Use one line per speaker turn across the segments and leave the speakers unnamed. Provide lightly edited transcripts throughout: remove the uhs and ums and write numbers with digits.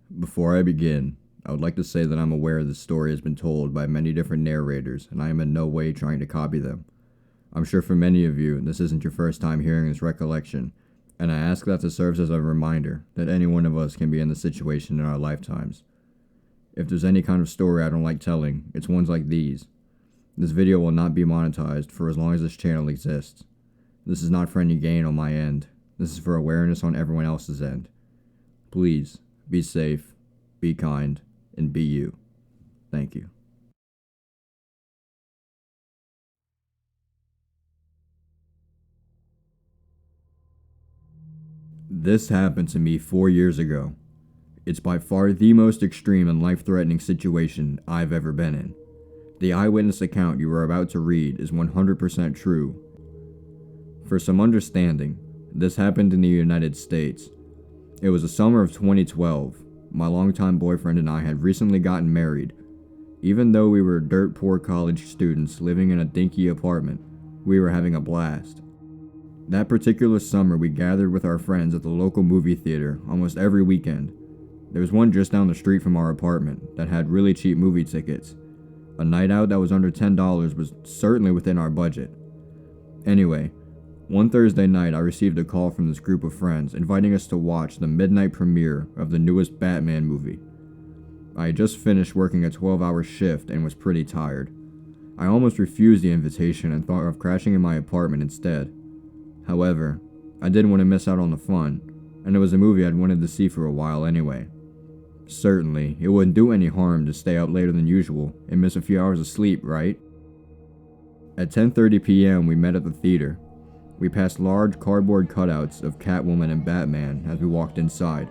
Before I begin, I would like to say that I'm aware this story has been told by many different narrators, and I am in no way trying to copy them. I'm sure for many of you, this isn't your first time hearing this recollection, and I ask that this serves as a reminder that any one of us can be in this situation in our lifetimes. If there's any kind of story I don't like telling, it's ones like these. This video will not be monetized for as long as this channel exists. This is not for any gain on my end. This is for awareness on everyone else's end. Please, be safe, be kind, and be you. Thank you. This happened to me 4 years ago. It's by far the most extreme and life-threatening situation I've ever been in. The eyewitness account you are about to read is 100% true. For some understanding, this happened in the United States. It was the summer of 2012. My longtime boyfriend and I had recently gotten married. Even though we were dirt poor college students living in a dinky apartment, we were having a blast. That particular summer, we gathered with our friends at the local movie theater almost every weekend. There was one just down the street from our apartment that had really cheap movie tickets. A night out that was under $10 was certainly within our budget. Anyway, one Thursday night I received a call from this group of friends inviting us to watch the midnight premiere of the newest Batman movie. I had just finished working a 12-hour shift and was pretty tired. I almost refused the invitation and thought of crashing in my apartment instead. However, I didn't want to miss out on the fun, and it was a movie I'd wanted to see for a while anyway. Certainly, it wouldn't do any harm to stay out later than usual and miss a few hours of sleep, right? At 10:30 p.m. we met at the theater. We passed large cardboard cutouts of Catwoman and Batman as we walked inside,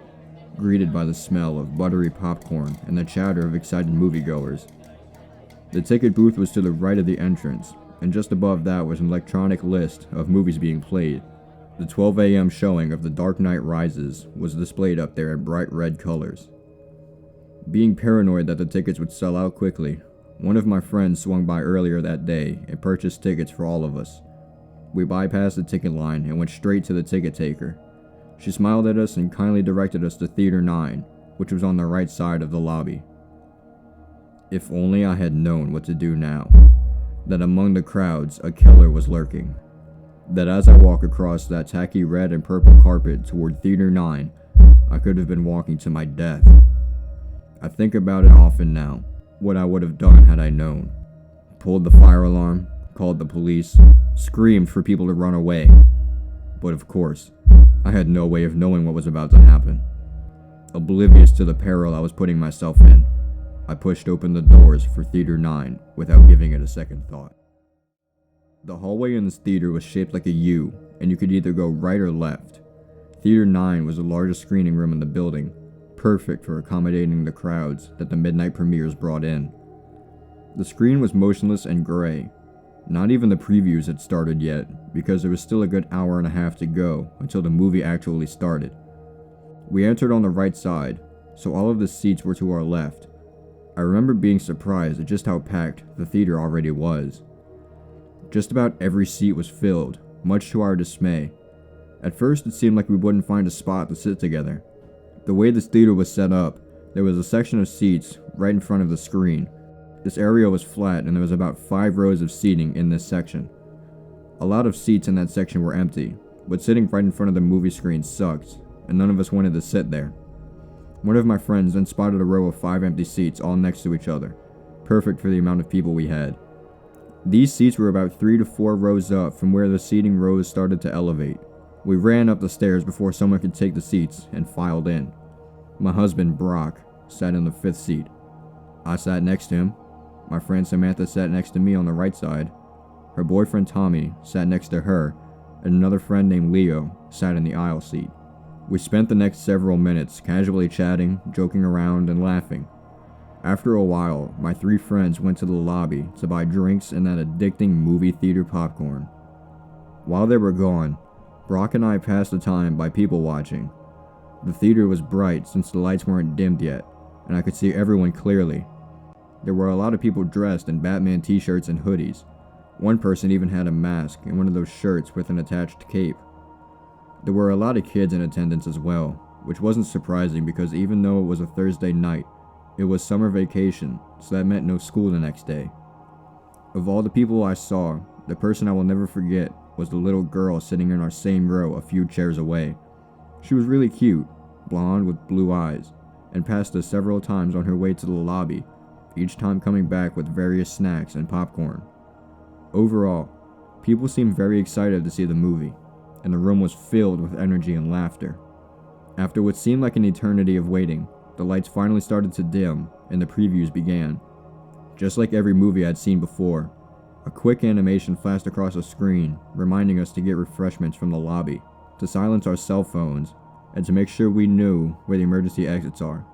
greeted by the smell of buttery popcorn and the chatter of excited moviegoers. The ticket booth was to the right of the entrance, and just above that was an electronic list of movies being played. The 12 a.m. showing of The Dark Knight Rises was displayed up there in bright red colors. Being paranoid that the tickets would sell out quickly, one of my friends swung by earlier that day and purchased tickets for all of us. We bypassed the ticket line and went straight to the ticket taker. She smiled at us and kindly directed us to Theater 9, which was on the right side of the lobby. If only I had known what to do now. That among the crowds, a killer was lurking. That as I walk across that tacky red and purple carpet toward Theater 9, I could have been walking to my death. I think about it often now, what I would have done had I known. Pulled the fire alarm, called the police, screamed for people to run away. But of course, I had no way of knowing what was about to happen. Oblivious to the peril I was putting myself in, I pushed open the doors for Theater 9 without giving it a second thought. The hallway in this theater was shaped like a U, and you could either go right or left. Theater 9 was the largest screening room in the building, perfect for accommodating the crowds that the midnight premieres brought in. The screen was motionless and gray. Not even the previews had started yet, because there was still a good hour and a half to go until the movie actually started. We entered on the right side, so all of the seats were to our left. I remember being surprised at just how packed the theater already was. Just about every seat was filled, much to our dismay. At first it seemed like we wouldn't find a spot to sit together. The way this theater was set up, there was a section of seats right in front of the screen. This area was flat and there was about 5 rows of seating in this section. A lot of seats in that section were empty, but sitting right in front of the movie screen sucked, and none of us wanted to sit there. One of my friends then spotted a row of 5 empty seats all next to each other, perfect for the amount of people we had. These seats were about 3 to 4 rows up from where the seating rows started to elevate. We ran up the stairs before someone could take the seats and filed in. My husband, Brock, sat in the 5th seat. I sat next to him. My friend Samantha sat next to me on the right side. Her boyfriend Tommy sat next to her, and another friend named Leo sat in the aisle seat. We spent the next several minutes casually chatting, joking around, and laughing. After a while, my 3 friends went to the lobby to buy drinks and that addicting movie theater popcorn. While they were gone, Brock and I passed the time by people watching. The theater was bright since the lights weren't dimmed yet, and I could see everyone clearly. There were a lot of people dressed in Batman t-shirts and hoodies. One person even had a mask and one of those shirts with an attached cape. There were a lot of kids in attendance as well, which wasn't surprising because even though it was a Thursday night, it was summer vacation, so that meant no school the next day. Of all the people I saw, the person I will never forget was the little girl sitting in our same row a few chairs away. She was really cute, blonde with blue eyes, and passed us several times on her way to the lobby, each time coming back with various snacks and popcorn. Overall, people seemed very excited to see the movie, and the room was filled with energy and laughter. After what seemed like an eternity of waiting, the lights finally started to dim and the previews began. Just like every movie I'd seen before, a quick animation flashed across the screen, reminding us to get refreshments from the lobby, to silence our cell phones, and to make sure we knew where the emergency exits are.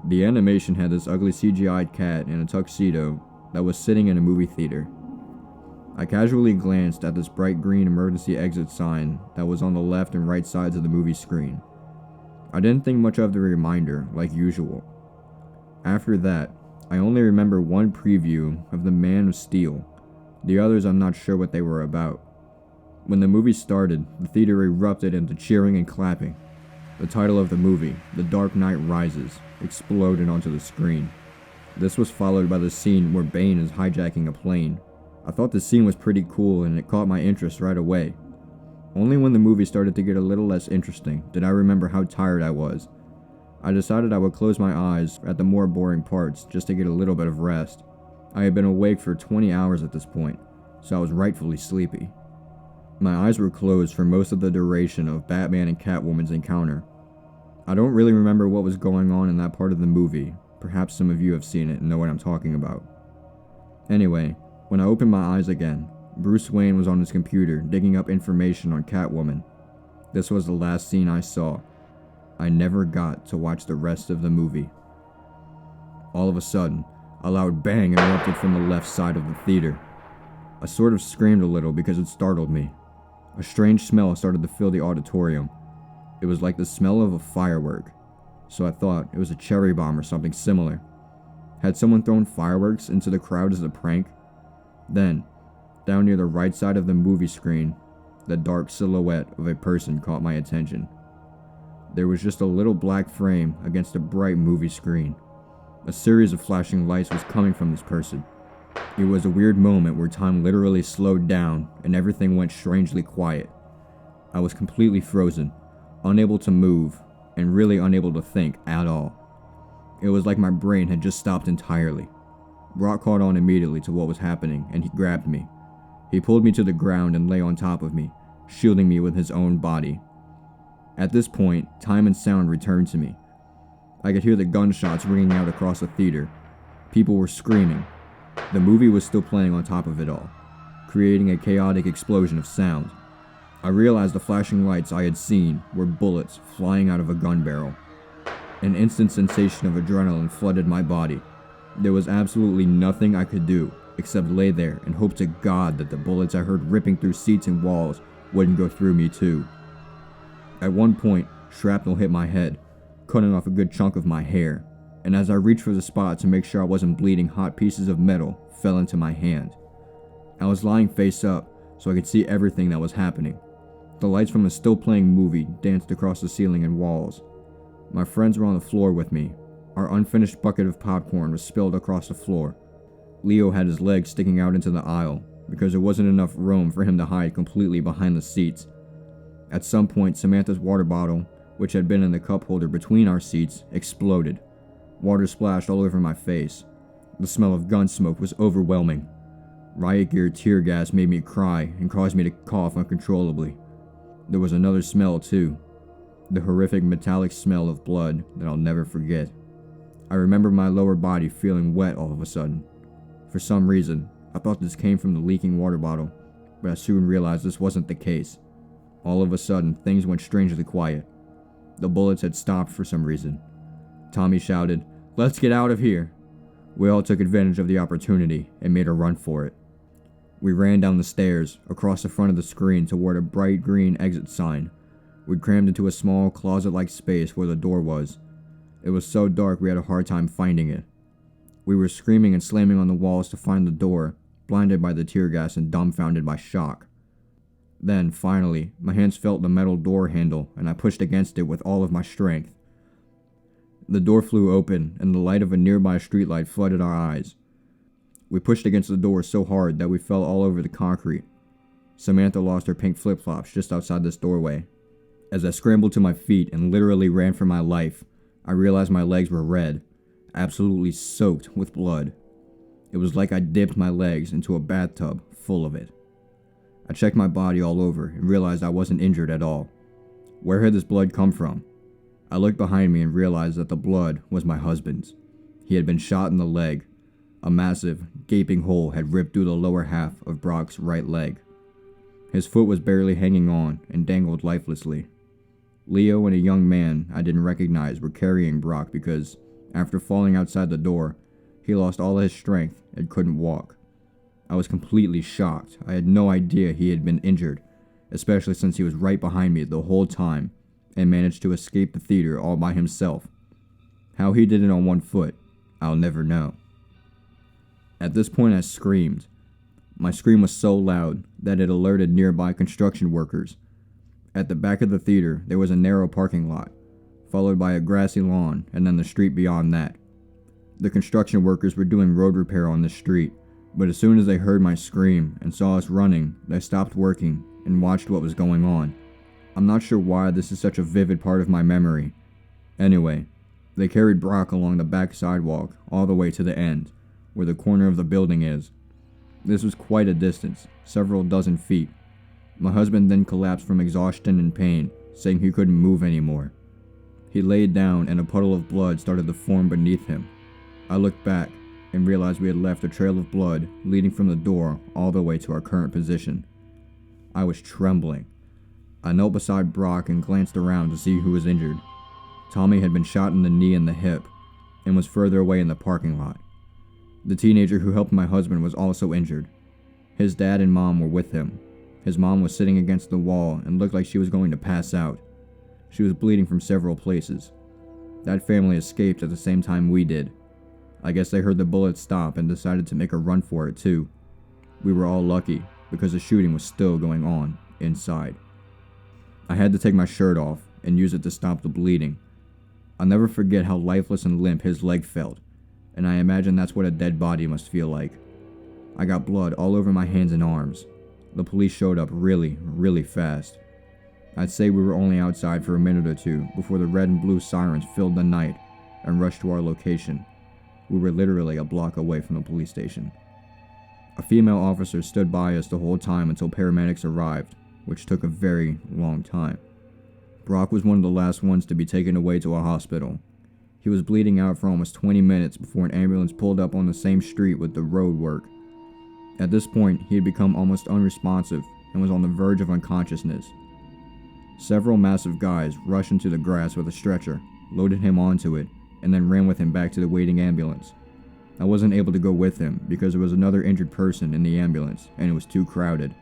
The animation had this ugly CGI'd cat in a tuxedo that was sitting in a movie theater. I casually glanced at this bright green emergency exit sign that was on the left and right sides of the movie screen. I didn't think much of the reminder, like usual. After that, I only remember one preview of The Man of Steel. The others I'm not sure what they were about. When the movie started, the theater erupted into cheering and clapping. The title of the movie, The Dark Knight Rises, exploded onto the screen. This was followed by the scene where Bane is hijacking a plane. I thought the scene was pretty cool and it caught my interest right away. Only when the movie started to get a little less interesting did I remember how tired I was. I decided I would close my eyes at the more boring parts just to get a little bit of rest. I had been awake for 20 hours at this point, so I was rightfully sleepy. My eyes were closed for most of the duration of Batman and Catwoman's encounter. I don't really remember what was going on in that part of the movie. Perhaps some of you have seen it and know what I'm talking about. Anyway, when I opened my eyes again, Bruce Wayne was on his computer digging up information on Catwoman. This was the last scene I saw. I never got to watch the rest of the movie. All of a sudden, a loud bang erupted from the left side of the theater. I sort of screamed a little because it startled me. A strange smell started to fill the auditorium. It was like the smell of a firework, so I thought it was a cherry bomb or something similar. Had someone thrown fireworks into the crowd as a prank? Then, down near the right side of the movie screen, the dark silhouette of a person caught my attention. There was just a little black frame against a bright movie screen. A series of flashing lights was coming from this person. It was a weird moment where time literally slowed down and everything went strangely quiet. I was completely frozen, unable to move, and really unable to think at all. It was like my brain had just stopped entirely. Brock caught on immediately to what was happening and he grabbed me. He pulled me to the ground and lay on top of me, shielding me with his own body. At this point, time and sound returned to me. I could hear the gunshots ringing out across the theater. People were screaming. The movie was still playing on top of it all, creating a chaotic explosion of sound. I realized the flashing lights I had seen were bullets flying out of a gun barrel. An instant sensation of adrenaline flooded my body. There was absolutely nothing I could do except lay there and hope to God that the bullets I heard ripping through seats and walls wouldn't go through me too. At one point, shrapnel hit my head, cutting off a good chunk of my hair, and as I reached for the spot to make sure I wasn't bleeding, hot pieces of metal fell into my hand. I was lying face up, so I could see everything that was happening. The lights from a still playing movie danced across the ceiling and walls. My friends were on the floor with me. Our unfinished bucket of popcorn was spilled across the floor. Leo had his legs sticking out into the aisle because there wasn't enough room for him to hide completely behind the seats. At some point, Samantha's water bottle, which had been in the cup holder between our seats, exploded. Water splashed all over my face. The smell of gun smoke was overwhelming. Riot Gear tear gas made me cry and caused me to cough uncontrollably. There was another smell too. The horrific metallic smell of blood that I'll never forget. I remember my lower body feeling wet all of a sudden. For some reason, I thought this came from the leaking water bottle, but I soon realized this wasn't the case. All of a sudden, things went strangely quiet. The bullets had stopped for some reason. Tommy shouted, "Let's get out of here!" We all took advantage of the opportunity and made a run for it. We ran down the stairs, across the front of the screen toward a bright green exit sign. We'd crammed into a small closet-like space where the door was. It was so dark we had a hard time finding it. We were screaming and slamming on the walls to find the door, blinded by the tear gas and dumbfounded by shock. Then, finally, my hands felt the metal door handle and I pushed against it with all of my strength. The door flew open and the light of a nearby streetlight flooded our eyes. We pushed against the door so hard that we fell all over the concrete. Samantha lost her pink flip-flops just outside this doorway. As I scrambled to my feet and literally ran for my life, I realized my legs were red, absolutely soaked with blood. It was like I dipped my legs into a bathtub full of it. I checked my body all over and realized I wasn't injured at all. Where had this blood come from? I looked behind me and realized that the blood was my husband's. He had been shot in the leg. A massive, gaping hole had ripped through the lower half of Brock's right leg. His foot was barely hanging on and dangled lifelessly. Leo and a young man I didn't recognize were carrying Brock because, after falling outside the door, he lost all his strength and couldn't walk. I was completely shocked. I had no idea he had been injured, especially since he was right behind me the whole time and managed to escape the theater all by himself. How he did it on one foot, I'll never know. At this point I screamed. My scream was so loud that it alerted nearby construction workers. At the back of the theater there was a narrow parking lot, followed by a grassy lawn and then the street beyond that. The construction workers were doing road repair on this street, but as soon as they heard my scream and saw us running, they stopped working and watched what was going on. I'm not sure why this is such a vivid part of my memory. Anyway, they carried Brock along the back sidewalk all the way to the end, where the corner of the building is. This was quite a distance, several dozen feet. My husband then collapsed from exhaustion and pain, saying he couldn't move anymore. He laid down and a puddle of blood started to form beneath him. I looked back and realized we had left a trail of blood leading from the door all the way to our current position. I was trembling. I knelt beside Brock and glanced around to see who was injured. Tommy had been shot in the knee and the hip and was further away in the parking lot. The teenager who helped my husband was also injured. His dad and mom were with him. His mom was sitting against the wall and looked like she was going to pass out. She was bleeding from several places. That family escaped at the same time we did. I guess they heard the bullet stop and decided to make a run for it too. We were all lucky because the shooting was still going on inside. I had to take my shirt off and use it to stop the bleeding. I'll never forget how lifeless and limp his leg felt, and I imagine that's what a dead body must feel like. I got blood all over my hands and arms. The police showed up really fast. I'd say we were only outside for a minute or two before the red and blue sirens filled the night and rushed to our location. We were literally a block away from the police station. A female officer stood by us the whole time until paramedics arrived, which took a very long time. Brock was one of the last ones to be taken away to a hospital. He was bleeding out for almost 20 minutes before an ambulance pulled up on the same street with the road work. At this point, he had become almost unresponsive and was on the verge of unconsciousness. Several massive guys rushed into the grass with a stretcher, loaded him onto it, and then ran with him back to the waiting ambulance. I wasn't able to go with him because there was another injured person in the ambulance and it was too crowded.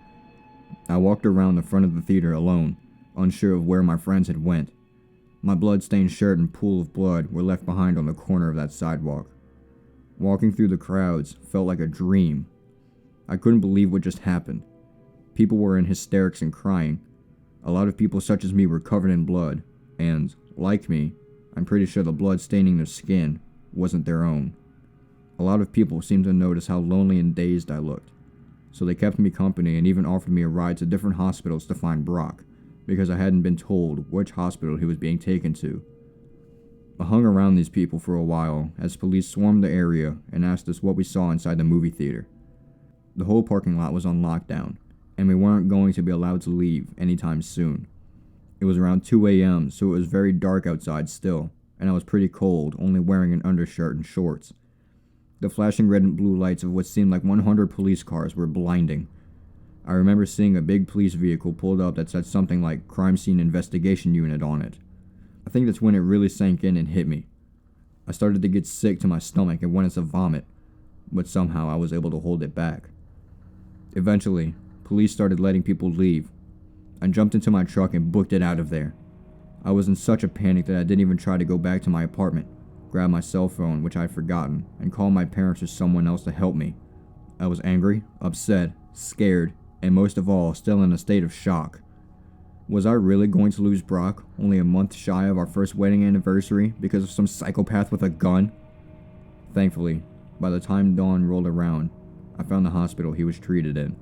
I walked around the front of the theater alone, unsure of where my friends had went. My blood-stained shirt and pool of blood were left behind on the corner of that sidewalk. Walking through the crowds felt like a dream. I couldn't believe what just happened. People were in hysterics and crying. A lot of people such as me were covered in blood, and, like me, I'm pretty sure the blood staining their skin wasn't their own. A lot of people seemed to notice how lonely and dazed I looked, so they kept me company and even offered me a ride to different hospitals to find Brock, because I hadn't been told which hospital he was being taken to. I hung around these people for a while as police swarmed the area and asked us what we saw inside the movie theater. The whole parking lot was on lockdown, and we weren't going to be allowed to leave anytime soon. It was around 2 a.m., so it was very dark outside still, and I was pretty cold, only wearing an undershirt and shorts. The flashing red and blue lights of what seemed like 100 police cars were blinding. I remember seeing a big police vehicle pulled up that said something like Crime Scene Investigation Unit on it. I think that's when it really sank in and hit me. I started to get sick to my stomach and wanted to vomit, but somehow I was able to hold it back. Eventually, police started letting people leave. I jumped into my truck and booked it out of there. I was in such a panic that I didn't even try to go back to my apartment, grab my cell phone, which I had forgotten, and call my parents or someone else to help me. I was angry, upset, scared, and most of all, still in a state of shock. Was I really going to lose Brock only a month shy of our first wedding anniversary because of some psychopath with a gun? Thankfully, by the time dawn rolled around, I found the hospital he was treated in.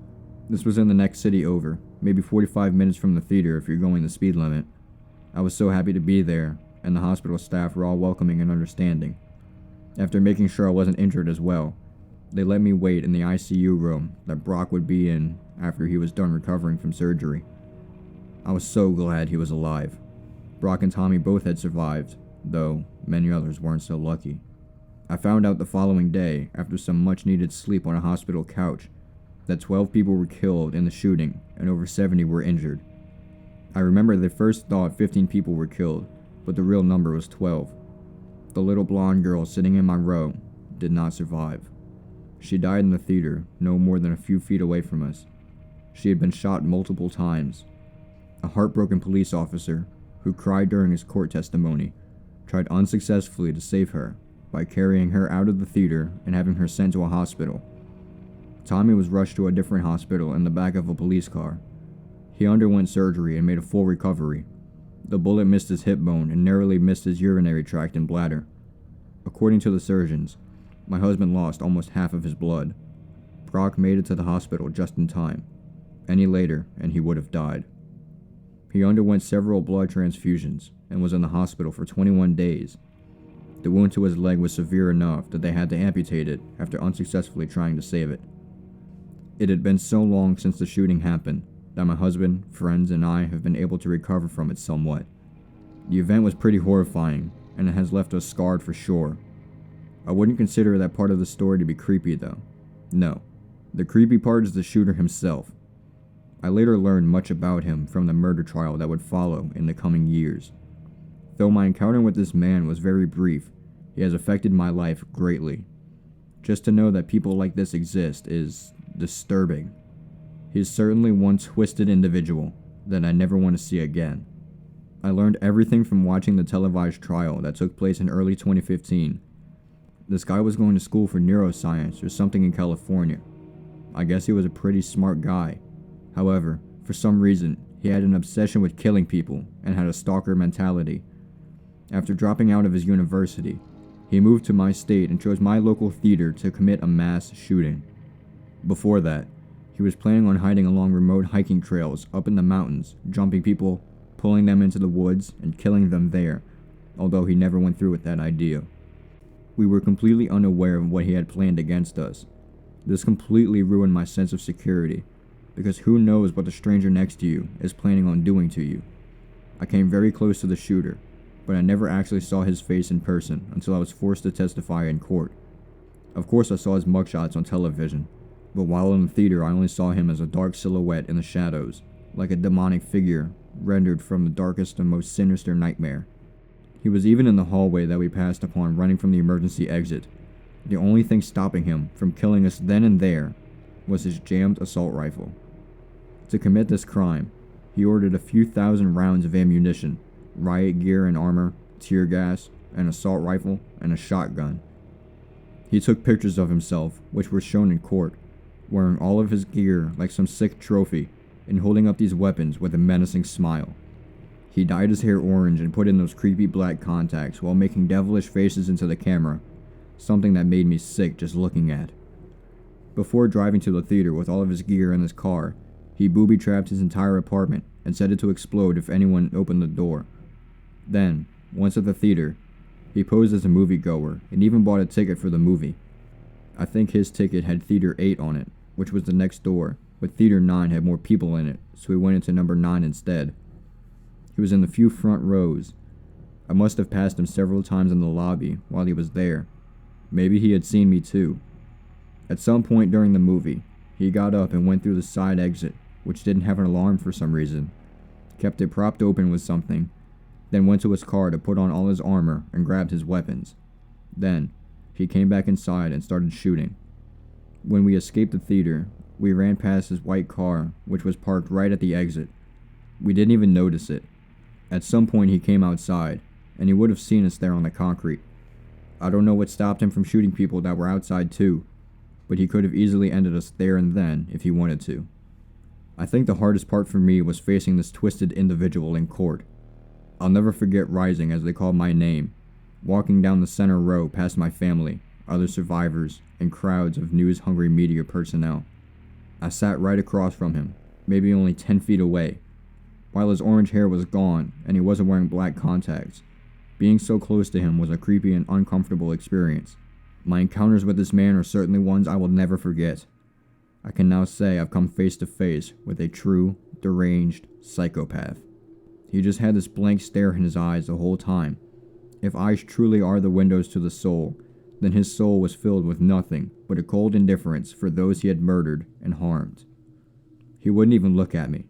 This was in the next city over, maybe 45 minutes from the theater if you're going the speed limit. I was so happy to be there, and the hospital staff were all welcoming and understanding. After making sure I wasn't injured as well, they let me wait in the ICU room that Brock would be in after he was done recovering from surgery. I was so glad he was alive. Brock and Tommy both had survived, though many others weren't so lucky. I found out the following day, after some much-needed sleep on a hospital couch, that 12 people were killed in the shooting and over 70 were injured. I remember they first thought 15 people were killed, but the real number was 12. The little blonde girl sitting in my row did not survive. She died in the theater, no more than a few feet away from us. She had been shot multiple times. A heartbroken police officer, who cried during his court testimony, tried unsuccessfully to save her by carrying her out of the theater and having her sent to a hospital. Tommy was rushed to a different hospital in the back of a police car. He underwent surgery and made a full recovery. The bullet missed his hip bone and narrowly missed his urinary tract and bladder. According to the surgeons, my husband lost almost half of his blood. Brock made it to the hospital just in time. Any later, and he would have died. He underwent several blood transfusions and was in the hospital for 21 days. The wound to his leg was severe enough that they had to amputate it after unsuccessfully trying to save it. It had been so long since the shooting happened that my husband, friends, and I have been able to recover from it somewhat. The event was pretty horrifying, and it has left us scarred for sure. I wouldn't consider that part of the story to be creepy though. No, the creepy part is the shooter himself. I later learned much about him from the murder trial that would follow in the coming years. Though my encounter with this man was very brief, he has affected my life greatly. Just to know that people like this exist is disturbing. He is certainly one twisted individual that I never want to see again. I learned everything from watching the televised trial that took place in early 2015. This guy was going to school for neuroscience or something in California. I guess he was a pretty smart guy. However, for some reason, he had an obsession with killing people and had a stalker mentality. After dropping out of his university, he moved to my state and chose my local theater to commit a mass shooting. Before that, he was planning on hiding along remote hiking trails up in the mountains, jumping people, pulling them into the woods, and killing them there, although he never went through with that idea. We were completely unaware of what he had planned against us. This completely ruined my sense of security, because who knows what the stranger next to you is planning on doing to you. I came very close to the shooter, but I never actually saw his face in person until I was forced to testify in court. Of course I saw his mugshots on television, but while in the theater I only saw him as a dark silhouette in the shadows, like a demonic figure rendered from the darkest and most sinister nightmare. He was even in the hallway that we passed upon running from the emergency exit. The only thing stopping him from killing us then and there was his jammed assault rifle. To commit this crime, he ordered a few thousand rounds of ammunition, riot gear and armor, tear gas, an assault rifle, and a shotgun. He took pictures of himself, which were shown in court, wearing all of his gear like some sick trophy and holding up these weapons with a menacing smile. He dyed his hair orange and put in those creepy black contacts while making devilish faces into the camera, something that made me sick just looking at. Before driving to the theater with all of his gear in his car, he booby-trapped his entire apartment and set it to explode if anyone opened the door. Then, once at the theater, he posed as a moviegoer and even bought a ticket for the movie. I think his ticket had Theater 8 on it, which was the next door, but Theater 9 had more people in it, so we went into number 9 instead. He was in the few front rows. I must have passed him several times in the lobby while he was there. Maybe he had seen me too. At some point during the movie, he got up and went through the side exit, which didn't have an alarm for some reason, kept it propped open with something, then went to his car to put on all his armor and grabbed his weapons. Then, he came back inside and started shooting. When we escaped the theater, we ran past his white car, which was parked right at the exit. We didn't even notice it. At some point he came outside, and he would have seen us there on the concrete. I don't know what stopped him from shooting people that were outside too, but he could have easily ended us there and then if he wanted to. I think the hardest part for me was facing this twisted individual in court. I'll never forget rising as they called my name, walking down the center row past my family, other survivors, and crowds of news-hungry media personnel. I sat right across from him, maybe only 10 feet away. While his orange hair was gone and he wasn't wearing black contacts, being so close to him was a creepy and uncomfortable experience. My encounters with this man are certainly ones I will never forget. I can now say I've come face to face with a true, deranged psychopath. He just had this blank stare in his eyes the whole time. If eyes truly are the windows to the soul, then his soul was filled with nothing but a cold indifference for those he had murdered and harmed. He wouldn't even look at me.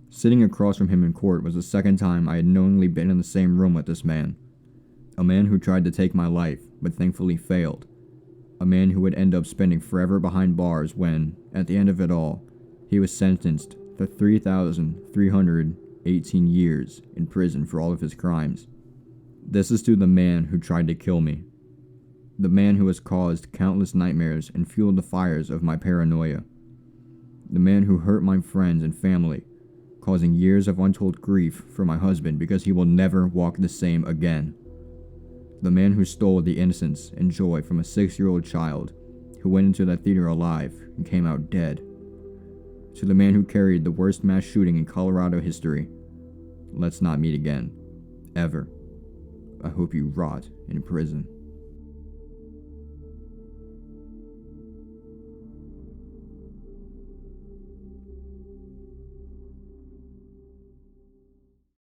Sitting across from him in court was the second time I had knowingly been in the same room with this man. A man who tried to take my life, but thankfully failed. A man who would end up spending forever behind bars when, at the end of it all, he was sentenced to 3,318 years in prison for all of his crimes. This is to the man who tried to kill me. The man who has caused countless nightmares and fueled the fires of my paranoia. The man who hurt my friends and family, causing years of untold grief for my husband because he will never walk the same again. The man who stole the innocence and joy from a 6-year-old child who went into that theater alive and came out dead. To the man who carried the worst mass shooting in Colorado history, let's not meet again. Ever. I hope you rot in prison.